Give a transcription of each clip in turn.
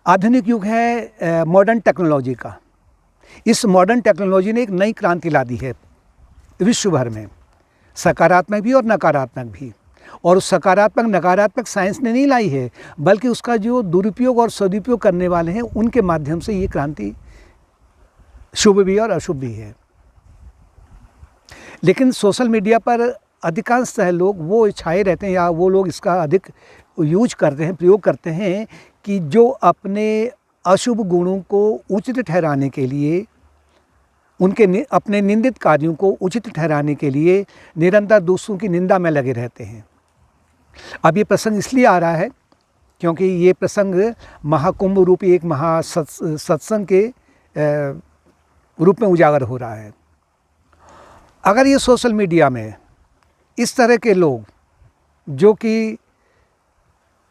आधुनिक युग है मॉडर्न टेक्नोलॉजी का। इस मॉडर्न टेक्नोलॉजी ने एक नई क्रांति ला दी है विश्व भर में, सकारात्मक भी और नकारात्मक भी। और उस सकारात्मक नकारात्मक साइंस ने नहीं लाई है, बल्कि उसका जो दुरुपयोग और सदुपयोग करने वाले हैं उनके माध्यम से ये क्रांति शुभ भी और अशुभ भी है। लेकिन सोशल मीडिया पर अधिकांशतः लोग वो छाए रहते हैं या वो लोग इसका अधिक यूज करते हैं, प्रयोग करते हैं कि जो अपने अशुभ गुणों को उचित ठहराने के लिए, उनके अपने निंदित कार्यों को उचित ठहराने के लिए निरंतर दूसरों की निंदा में लगे रहते हैं। अब ये प्रसंग इसलिए आ रहा है क्योंकि ये प्रसंग महाकुंभ रूपी एक सत्संग के रूप में उजागर हो रहा है। अगर ये सोशल मीडिया में इस तरह के लोग जो कि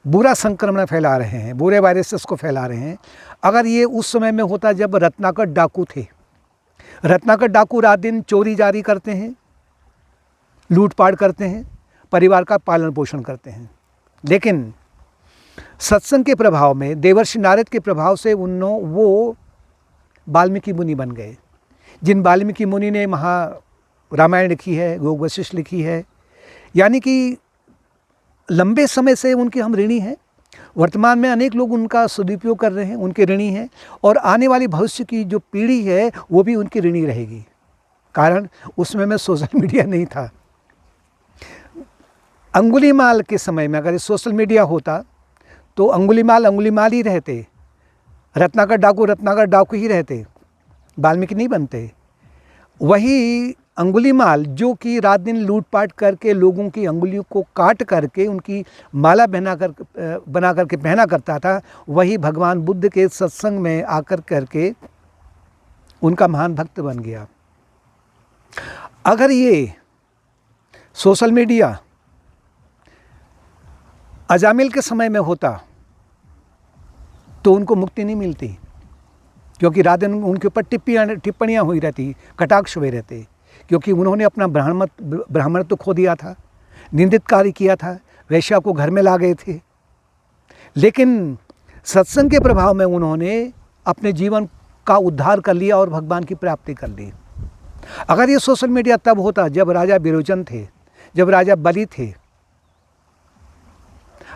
बुरा संक्रमण फैला रहे हैं, बुरे वायरसेस को फैला रहे हैं, अगर ये उस समय में होता जब रत्नाकर डाकू थे, रत्नाकर डाकू रात दिन चोरी जारी करते हैं, लूटपाट करते हैं, परिवार का पालन पोषण करते हैं, लेकिन सत्संग के प्रभाव में, देवर्षि नारद के प्रभाव से वो वाल्मीकि मुनि बन गए। जिन वाल्मीकि मुनि ने रामायण लिखी है, योग वशिष्ठ लिखी है, यानी कि लंबे समय से उनके हम ऋणी हैं। वर्तमान में अनेक लोग उनका सदुपयोग कर रहे हैं, उनके ऋणी हैं, और आने वाली भविष्य की जो पीढ़ी है वो भी उनकी ऋणी रहेगी। कारण उसमें में सोशल मीडिया नहीं था। अंगुलीमाल के समय में अगर सोशल मीडिया होता तो अंगुलीमाल ही रहते, रत्नाकर डाकू ही रहते, वाल्मीकि नहीं बनते। वही अंगुलीमाल जो कि रात दिन लूटपाट करके लोगों की अंगुलियों को काट करके उनकी माला बना करके पहना करता था, वही भगवान बुद्ध के सत्संग में आकर करके उनका महान भक्त बन गया। अगर ये सोशल मीडिया अजामिल के समय में होता तो उनको मुक्ति नहीं मिलती, क्योंकि रात दिन उनके ऊपर टिप्पणियाँ हुई रहती, कटाक्ष हुए रहते, क्योंकि उन्होंने अपना ब्राह्मण तो खो दिया था, निंदित कार्य किया था, वैश्या को घर में ला गए थे। लेकिन सत्संग के प्रभाव में उन्होंने अपने जीवन का उद्धार कर लिया और भगवान की प्राप्ति कर ली। अगर ये सोशल मीडिया तब होता जब राजा विरोचन थे, जब राजा बलि थे।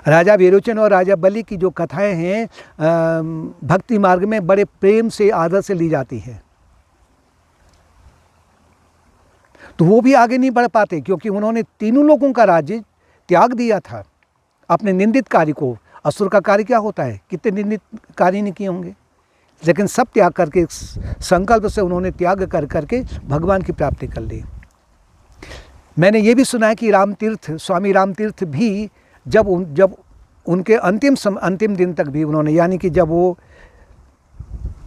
राजा विरोचन और राजा बलि की जो कथाएं हैं भक्ति मार्ग में बड़े प्रेम से, आदर से ली जाती है, तो वो भी आगे नहीं बढ़ पाते, क्योंकि उन्होंने तीनों लोगों का राज्य त्याग दिया था अपने निंदित कार्य को। असुर का कार्य क्या होता है, कितने निंदित कार्य नहीं किए होंगे, लेकिन सब त्याग करके संकल्प से उन्होंने त्याग कर करके भगवान की प्राप्ति कर ली। मैंने ये भी सुना है कि स्वामी राम तीर्थ भी जब उनके अंतिम दिन तक भी उन्होंने, यानी कि जब वो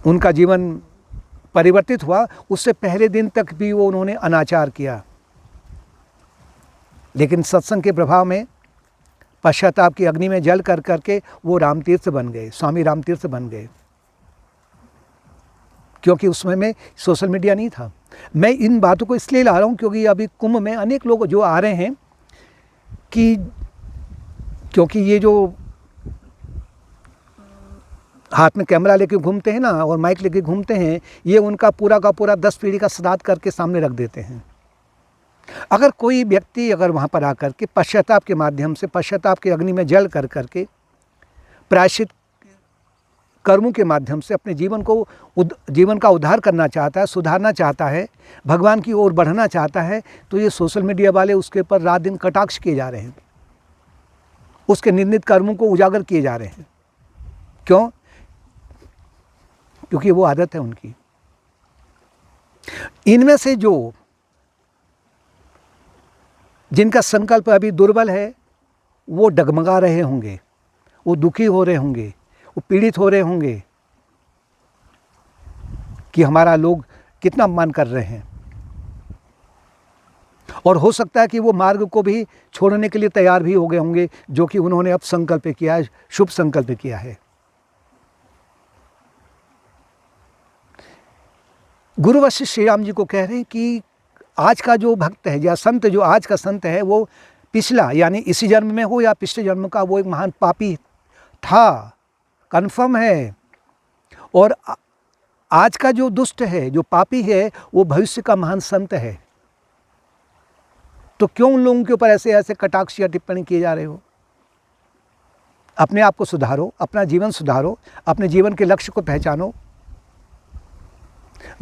उनका जीवन परिवर्तित हुआ, उससे पहले दिन तक भी वो उन्होंने अनाचार किया, लेकिन सत्संग के प्रभाव में पश्चाताप की अग्नि में जल कर करके वो रामतीर्थ बन गए, स्वामी रामतीर्थ बन गए, क्योंकि उस समय में सोशल मीडिया नहीं था। मैं इन बातों को इसलिए ला रहा हूँ क्योंकि अभी कुंभ में अनेक लोग जो आ रहे हैं कि क्योंकि ये जो हाथ में कैमरा लेके घूमते हैं ना और माइक लेके घूमते हैं, ये उनका पूरा का पूरा 10 पीढ़ी का श्राद्ध करके सामने रख देते हैं। अगर कोई व्यक्ति अगर वहाँ पर आकर के पश्चाताप के माध्यम से, पश्चाताप की अग्नि में जल कर करके प्रायश्चित कर्मों के माध्यम से अपने जीवन का उद्धार करना चाहता है, सुधारना चाहता है, भगवान की ओर बढ़ना चाहता है, तो ये सोशल मीडिया वाले उसके ऊपर रात दिन कटाक्ष किए जा रहे हैं, उसके निंदित कर्मों को उजागर किए जा रहे हैं। क्यों? क्योंकि वो आदत है उनकी। इनमें से जिनका संकल्प अभी दुर्बल है, वो डगमगा रहे होंगे, वो दुखी हो रहे होंगे, वो पीड़ित हो रहे होंगे कि हमारा लोग कितना अपमान कर रहे हैं, और हो सकता है कि वो मार्ग को भी छोड़ने के लिए तैयार भी हो गए होंगे, जो कि उन्होंने अब संकल्प किया है, शुभ संकल्प किया है। गुरु वशिष्ठ श्री राम जी को कह रहे हैं कि आज का जो भक्त है या संत, जो आज का संत है, वो पिछला यानी इसी जन्म में हो या पिछले जन्म का वो एक महान पापी था, कन्फर्म है, और आज का जो दुष्ट है, जो पापी है, वो भविष्य का महान संत है। तो क्यों उन लोगों के ऊपर ऐसे ऐसे कटाक्ष या टिप्पणी किए जा रहे हो? अपने आप को सुधारो, अपना जीवन सुधारो, अपने जीवन के लक्ष्य को पहचानो।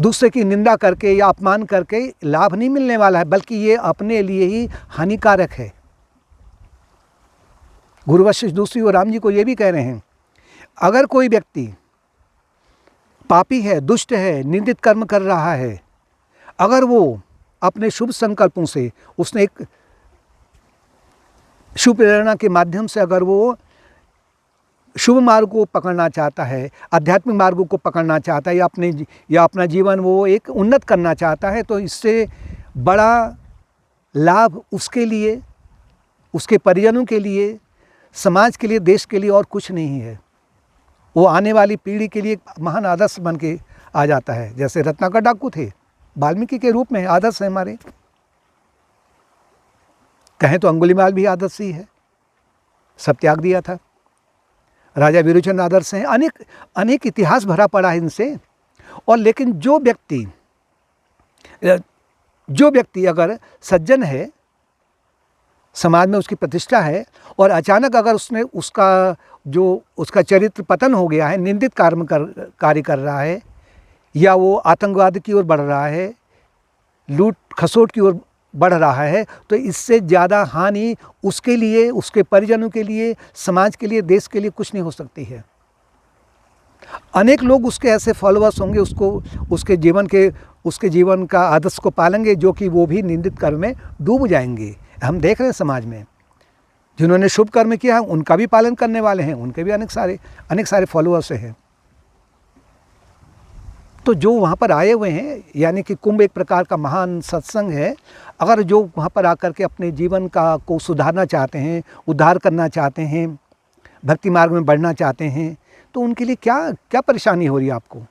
दूसरे की निंदा करके या अपमान करके लाभ नहीं मिलने वाला है, बल्कि ये अपने लिए ही हानिकारक है। गुरु वशिष्ठ दूसरी ओर राम जी को ये भी कह रहे हैं, अगर कोई व्यक्ति पापी है, दुष्ट है, निंदित कर्म कर रहा है, अगर वो अपने शुभ संकल्पों से, उसने एक शुभ प्रेरणा के माध्यम से अगर वो शुभ मार्ग को पकड़ना चाहता है, आध्यात्मिक मार्गों को पकड़ना चाहता है, या अपना जीवन वो एक उन्नत करना चाहता है, तो इससे बड़ा लाभ उसके लिए, उसके परिजनों के लिए, समाज के लिए, देश के लिए और कुछ नहीं है। वो आने वाली पीढ़ी के लिए एक महान आदर्श बन के आ जाता है। जैसे रत्नाकर डाकू थे, वाल्मीकि के रूप में आदर्श है हमारे। कहें तो अंगुलीमाल भी आदर्श ही है, सब त्याग दिया था। राजा विरोचन आदर्श हैं, अनेक इतिहास भरा पड़ा है इनसे। और लेकिन जो व्यक्ति अगर सज्जन है, समाज में उसकी प्रतिष्ठा है, और अचानक अगर उसका चरित्र पतन हो गया है, निंदित कार्य कर रहा है, या वो आतंकवाद की ओर बढ़ रहा है, लूट खसोट की ओर बढ़ रहा है, तो इससे ज़्यादा हानि उसके लिए, उसके परिजनों के लिए, समाज के लिए, देश के लिए कुछ नहीं हो सकती है। अनेक लोग उसके ऐसे फॉलोअर्स होंगे, उसके जीवन का आदर्श को पालेंगे, जो कि वो भी निंदित कर्म में डूब जाएंगे। हम देख रहे हैं समाज में जिन्होंने शुभ कर्म किया है, उनका भी पालन करने वाले हैं, उनके भी अनेक सारे फॉलोअर्स हैं। तो जो वहाँ पर आए हुए हैं, यानी कि कुंभ एक प्रकार का महान सत्संग है। अगर जो वहाँ पर आकर के अपने जीवन को सुधारना चाहते हैं, उद्धार करना चाहते हैं, भक्ति मार्ग में बढ़ना चाहते हैं, तो उनके लिए क्या परेशानी हो रही है आपको?